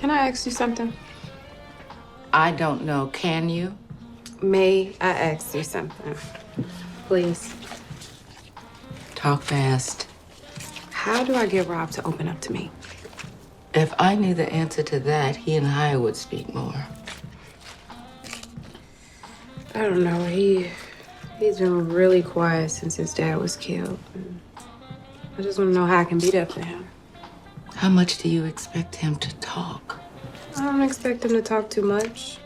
Can I ask you something? I don't know. Can you? May I ask you something? Please. Talk fast. How do I get Rob to open up to me? If I knew the answer to that, he and I would speak more. I don't know. He's been really quiet since his dad was killed. I just want to know how I can be there for him. How much do you expect him to talk? I don't expect him to talk too much,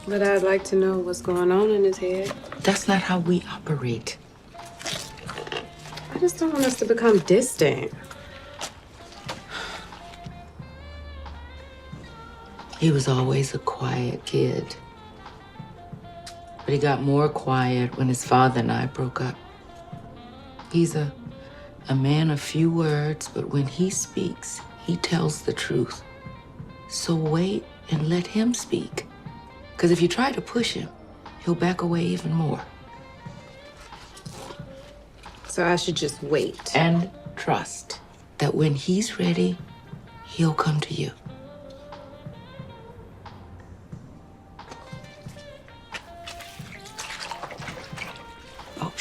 but I'd like to know what's going on in his head. That's not how we operate. I just don't want us to become distant. He was always a quiet kid. But he got more quiet when his father and I broke up. He's a man of few words, but when he speaks, he tells the truth. So wait and let him speak. Because if you try to push him, he'll back away even more. So I should just wait. And trust that when he's ready, he'll come to you. Oh,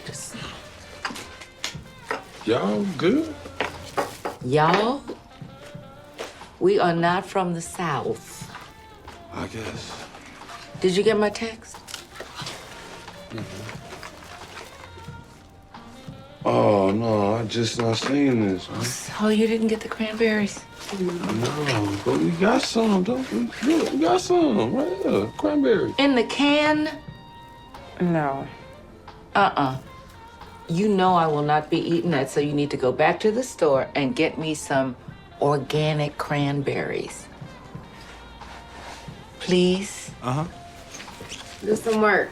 just... Y'all good? Y'all? We are not from the South. I guess. Did you get my text? Oh, no, I just not seen this. Huh? So you didn't get the cranberries? No, but we got some, don't we? Look, we got some right there, cranberry. In the can? No. You know I will not be eating that, so you need to go back to the store and get me some organic cranberries. Please? Do some work.